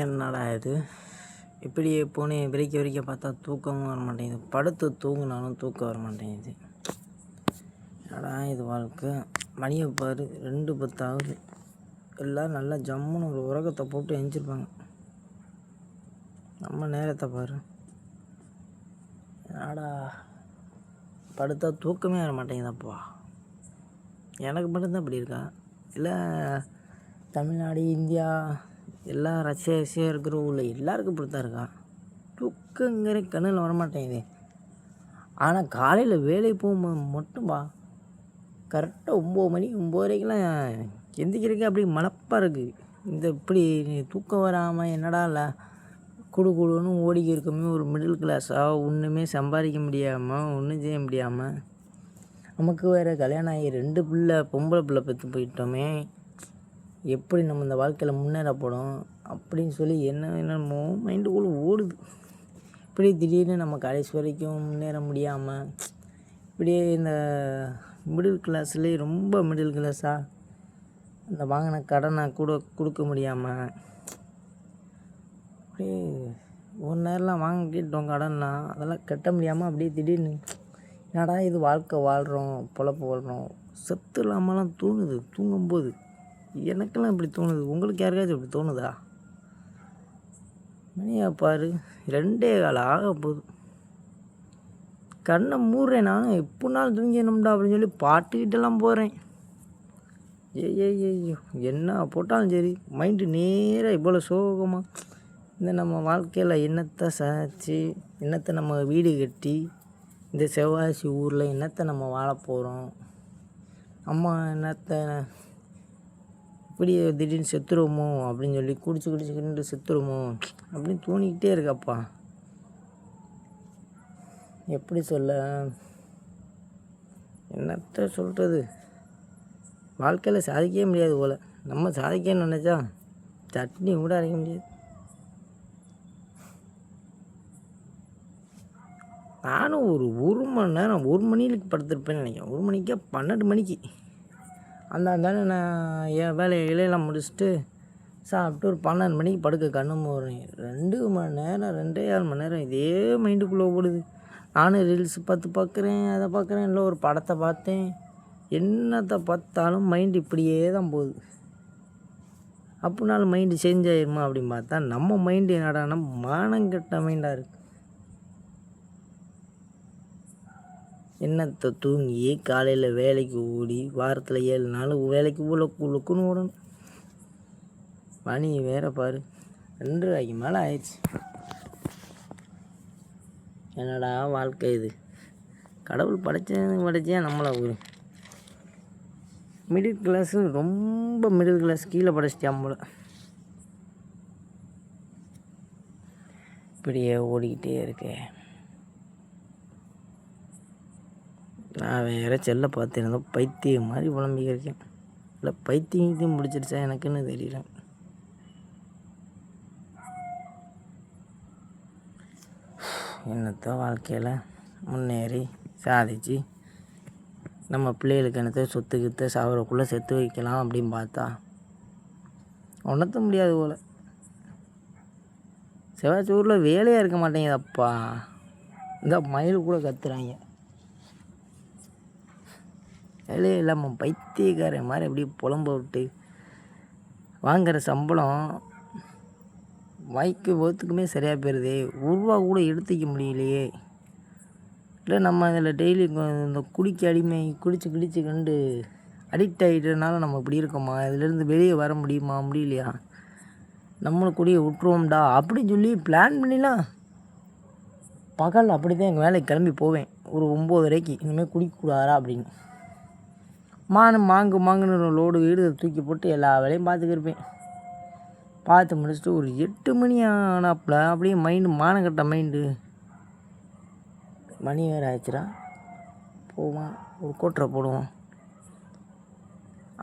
என்னடா இது இப்படியே போனேன் விரிக்க பார்த்தா தூக்கமும் வர மாட்டேங்குது. படுத்து தூங்கினாலும் தூக்கம் வர மாட்டேங்குது. என்னடா இது வாழ்க்கை. மணியை பாரு 2:10 ஆகுது. எல்லோரும் நல்லா ஜம்முன்னு ஒரு உரகத்தை போட்டு எஞ்சிருப்பாங்க. நம்ம நேரத்தை பாரு. என்னடா படுத்தா தூக்கமே வர மாட்டேங்குதாப்பா. எனக்கு மட்டும்தான் இப்படி இருக்கா இல்லை தமிழ்நாடு இந்தியா எல்லாம் ரஷ்யா இருக்கிற ஊரில் எல்லாருக்கும் இப்படி தான் இருக்கா? தூக்கங்கிற கண்ணில் வரமாட்டேங்குது. ஆனால் காலையில் வேலைக்கு போகும்போது மட்டும்பா கரெக்டாக 9 மணி 9:30க்கெலாம் எந்திரிக்கிறதுக்கே அப்படி மலப்பாக இருக்குது. இந்த இப்படி தூக்கம் வராமல் என்னடா இல்லை குடுன்னு ஓடிக்கி இருக்கமே. ஒரு மிடில் கிளாஸாக ஒன்றுமே சம்பாதிக்க முடியாமல் ஒன்றும் செய்ய முடியாமல் நமக்கு வேறு கல்யாணம் ஆகி 2 பிள்ளை பொம்பளை பிள்ளை பெற்று போயிட்டோமே. எப்படி நம்ம இந்த வாழ்க்கையில் முன்னேறப்படும் அப்படின்னு சொல்லி என்னமோ மைண்டுக்குள்ளே ஓடுது. இப்படி திடீர்னு நம்ம கடைசி வரைக்கும் முன்னேற முடியாமல் இப்படியே இந்த மிடில் கிளாஸ்லேயே ரொம்ப மிடில் கிளாஸாக இந்த வாங்கின கடனை கூட கொடுக்க முடியாமல் அப்படியே ஒரு நேரம்லாம் வாங்கிட்டோம் கடன்லாம், அதெல்லாம் கட்ட முடியாமல் அப்படியே திடீர்னு என்னடா இது வாழ்க்கை வாழ்கிறோம் பொழப்பு வாழ்கிறோம் செத்து இல்லாமலாம் தோணுது. தூங்கும்போது எனக்கெல்லாம் இப்படி தோணுது. உங்களுக்கு யாருக்காச்சும் இப்படி தோணுதா? மணியா பாரு 2:15 ஆக போகுது. கண்ணை மூடுறேன். நானும் எப்படினாலும் தூங்கிடணும்டா அப்படின்னு சொல்லி பாட்டுக்கிட்டெல்லாம் போகிறேன். ஐயோ என்ன போட்டாலும் சரி மைண்டு நேராக இவ்வளோ சோகமாக இந்த நம்ம வாழ்க்கையில் என்னத்தை சாதிச்சு என்னத்தை நம்ம வீடு கட்டி இந்த செவ்வாசி ஊரில் என்னத்தை நம்ம வாழ போகிறோம், அம்மா என்னத்தை இப்படி திடீர்னு செத்துருவோமோ அப்படின்னு சொல்லி குடிச்சுக்கிட்டு செத்துருவோமோ அப்படின்னு தோணிக்கிட்டே இருக்கப்பா. எப்படி சொல்ல, என்னத்த சொல்கிறது, வாழ்க்கையில் சாதிக்கவே முடியாது போல். நம்ம சாதிக்கணும்னு நினச்சா சட்னி கூட அரைக்க முடியாது. நானும் ஒரு மணி நேரம் 1 மணிக்கு படுத்திருப்பேன்னு நினைக்கிறேன். 1 மணிக்கா 12 மணிக்கு அந்தாண்டானே நான் என் வேலையெல்லாம் முடிச்சுட்டு சாப்பிட்டு ஒரு 12 மணிக்கு படுக்க கண்ணு மூடுறேன். 2 மணி நேரம் 2.5 மணி நேரம் இதே மைண்டுக்குள்ளே ஓடுது. நானும் ரீல்ஸ் பார்க்குறேன், அதை பார்க்குறேன், இல்லை ஒரு படத்தை பார்த்தேன். என்னத்தை பார்த்தாலும் மைண்டு இப்படியே தான் போகுது. அப்படினாலும் மைண்டு சேஞ்ச் ஆகிருமா அப்படின்னு பார்த்தா நம்ம மைண்டு என்னடானா மானங்கெட்ட மைண்டாக இருக்குது. என்னத்தை தூங்கி காலையில் வேலைக்கு ஓடி வாரத்தில் 7 நாள் வேலைக்கு உழுக்குன்னு ஓடணும். மணி வேற பாரு 2:30 மேலே ஆயிடுச்சு. என்னடா வாழ்க்கை இது. கடவுள் படைச்சேன் நம்மளை ஒரு மிடில் கிளாஸு, ரொம்ப மிடில் கிளாஸ் கீழே படைச்சிட்டான் போல. இப்படியே ஓடிக்கிட்டே இருக்கேன். நான் வேறு செல்லை பார்த்துருந்தோம் பைத்தியம் மாதிரி புலம்பிக்கிருக்கேன். இல்லை பைத்தியம் பிடிச்சிருச்சா எனக்குன்னு தெரியல. என்னத்த வாழ்க்கையில் முன்னேறி சாதிச்சு நம்ம பிள்ளைகளுக்கு என்னத்த சொத்துக்கிட்ட சாவரக்குள்ளே செத்து வைக்கலாம் அப்படின்னு பார்த்தா உணர்த்த முடியாது போல். செவ்வாய்ச்சி ஊரில் வேலையாக இருக்க மாட்டேங்குதப்பா. இந்த மயில் கூட கத்துறாங்க. வேலையே இல்லாமல் பைத்தியக்காரன் மாதிரி அப்படியே புலம்ப விட்டு வாங்குகிற சம்பளம் வாய்க்கு போகிறதுக்குமே சரியாக போயிடுதே. 1 ரூபா கூட எடுத்துக்க முடியலையே. இல்லை நம்ம அதில் டெய்லி இந்த குடிச்சு கண்டு அடிக்ட் ஆகிட்டதுனால நம்ம இப்படி இருக்கோமா? இதுலேருந்து வெளியே வர முடியலையா? நம்மளும் குடியை விட்டுருவோம்டா அப்படின்னு சொல்லி பிளான் பண்ணிலாம் பகல் அப்படி தான் எங்கள் வேலைக்கு கிளம்பி போவேன். ஒரு 9:30க்கு இனிமேல் குடிக்கக்கூடாதா அப்படின்னு மாங்குன்னு லோடு வீடு தூக்கி போட்டு எல்லா வேலையும் பார்த்துக்கிருப்பேன். பார்த்து முடிச்சுட்டு ஒரு 8 மணி ஆனாப்புல அப்படியே மைண்டு மானங்கட்ட மைண்டு. மணி வேறு ஆயிடுச்சுடா, போவான் ஒரு கோட்டரை போடுவோம்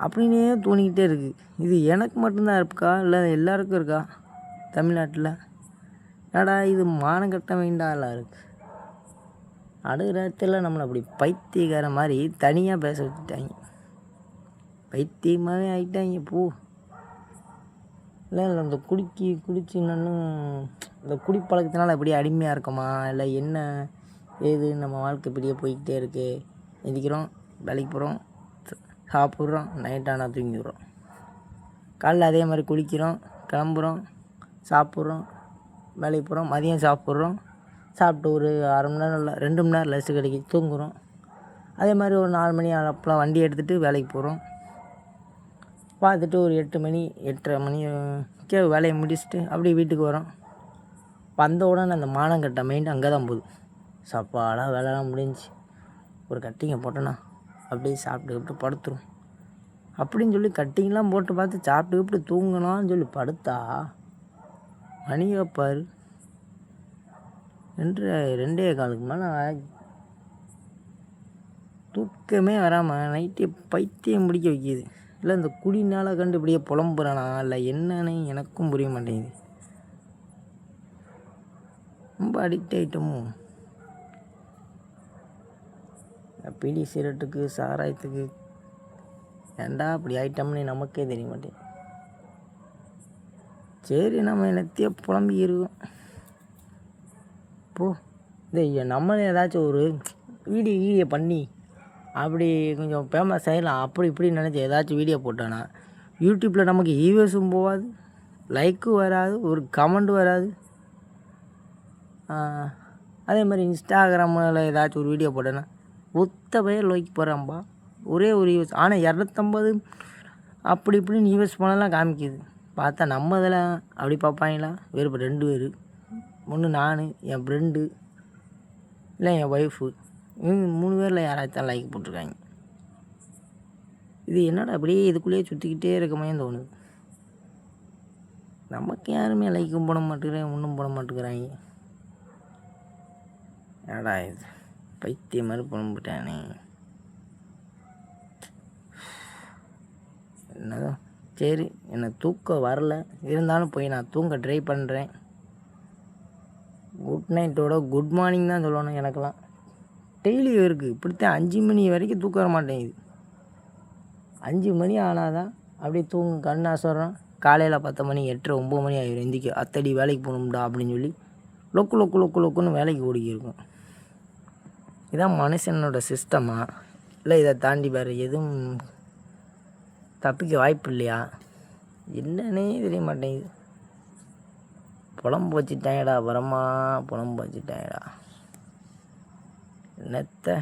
அப்படின்னே தோணிக்கிட்டே இருக்குது. இது எனக்கு மட்டும்தான் இருக்கா இல்லை எல்லாருக்கும் இருக்கா தமிழ்நாட்டில்? என்னடா இது மானங்கட்ட மைண்டாலாம் இருக்குது. அடுத்த நம்மளை அப்படி பைத்தியக்கார மாதிரி தனியாக பேச வச்சுட்டாங்க. பைத்தியமாகவே ஆகிட்டாங்க. இல்லை இந்த குடிச்சு இன்னும் இந்த குடிப்பழக்கத்தினால அப்படியே அடிமையாக இருக்கோமா, இல்லை என்ன ஏது நம்ம வாழ்க்கை இப்படியே போய்கிட்டே இருக்குது. எந்திக்கிறோம், வேலைக்கு போகிறோம், சாப்பிட்றோம், நைட்டானால் தூங்கிடுறோம். காலைல அதே மாதிரி குளிக்கிறோம், கிளம்புறோம், சாப்பிட்றோம், வேலைக்கு போகிறோம், மதியம் சாப்பிட்றோம், சாப்பிட்டு ஒரு 1/2 மணி நேரம் இல்லை 2 மணி நேரம் ரெஸ்ட்டு கிடைக்கி தூங்குகிறோம். அதே மாதிரி ஒரு 4 மணி அப்போலாம் வண்டி எடுத்துகிட்டு வேலைக்கு போகிறோம். பார்த்துட்டு ஒரு 8 மணி 8:30 மணிக்கே வேலையை முடிச்சுட்டு அப்படியே வீட்டுக்கு வரோம். வந்த உடனே அந்த மானங்கட்ட மைண்டு அங்கே தான் போகுது. சாப்பாடா வேலைலாம் முடிஞ்சு ஒரு கட்டிங்கை போட்டோன்னா அப்படியே சாப்பிட்டு படுத்துரும் அப்படின்னு சொல்லி கட்டிங்லாம் போட்டு பார்த்து சாப்பிட்டு தூங்கணும்னு சொல்லி படுத்தா மணி வைப்பார் 2:15 மேலே தூக்கமே வராமல் நைட்டே பைத்தியம் முடிக்க வைக்கிது. இல்லை இந்த குடினால் கண்டு இப்படியே புலம்புறானா இல்லை என்னன்னு எனக்கும் புரிய மாட்டேங்குது. ரொம்ப அடிக்ட் ஆகிட்டோமோ பீடி சிகரெட்டுக்கு சாராயத்துக்கு. ஏண்டா அப்படி ஆகிட்டோம்னு நமக்கே தெரிய மாட்டேங்குது. சரி நம்ம என்னத்தையோ புலம்பி இருக்கோம். இந்த நம்மளே ஏதாச்சும் ஒரு வீடியோ பண்ணி அப்படி கொஞ்சம் ஃபேமஸ் ஆகிடலாம் அப்படி இப்படி நினச்சி ஏதாச்சும் வீடியோ போட்டோன்னா யூடியூப்பில் நமக்கு ஈவர்ஸும் போகாது, லைக்கும் வராது, ஒரு கமெண்ட் வராது. அதே மாதிரி இன்ஸ்டாகிராமில் ஏதாச்சும் ஒரு வீடியோ போட்டோன்னா ஒத்த பேர் லைக் போகிறான்பா, ஒரே ஒரு யூஸ். ஆனால் 250 அப்படி இப்படின்னு யூஸ் பண்ணலாம் காமிக்குது. பார்த்தா நம்ம இதில் அப்படி பார்ப்பாங்களா? வெறும் 2 பேர், ஒன்று நான், என் ஃப்ரெண்டு, இல்லை என் ஒய்ஃபு, 3 பேரில் யாராச்சும் லைக் போட்டிருக்காங்க. இது என்னடா அப்படியே இதுக்குள்ளேயே சுற்றிக்கிட்டே இருக்கமே தோணுது. நமக்கு யாருமே லைக்கும் போட மாட்டேங்கிறாங்க, ஒன்றும் போட மாட்டேங்கிறாங்க. ஏடா இது பைத்தியம் மாதிரி புலம்பிட்டானே. என்னதான் சரி, எனக்கு தூக்கம் வரல, இருந்தாலும் போய் நான் தூங்க ட்ரை பண்ணுறேன். குட் நைட்டோட குட் மார்னிங் தான் சொல்லணும். எனக்கெல்லாம் டெய்லி இருக்குது இப்படித்தான். 5 மணி வரைக்கும் தூக்க வர மாட்டேங்குது. 5 மணி ஆனால் தான் அப்படியே கண் அசைறோம். காலையில் 10 மணி 8:30 9 மணி ஆகிடும் எந்திரிக்க. அத்தடி வேலைக்கு போகணும்டா அப்படின்னு சொல்லி லொக்குன்னு வேலைக்கு ஓடிக்கிருக்கும். இதான் மனுஷனோட சிஸ்டமா, இல்லை இதை தாண்டி வேறு எதுவும் தப்பிக்க வாய்ப்பு இல்லையா? என்னன்னே தெரிய மாட்டேங்குது. புலம்பு வச்சுட்டாங்கடா, வரமா புலம்பு வச்சுட்டாங்கடா. என்னத்தை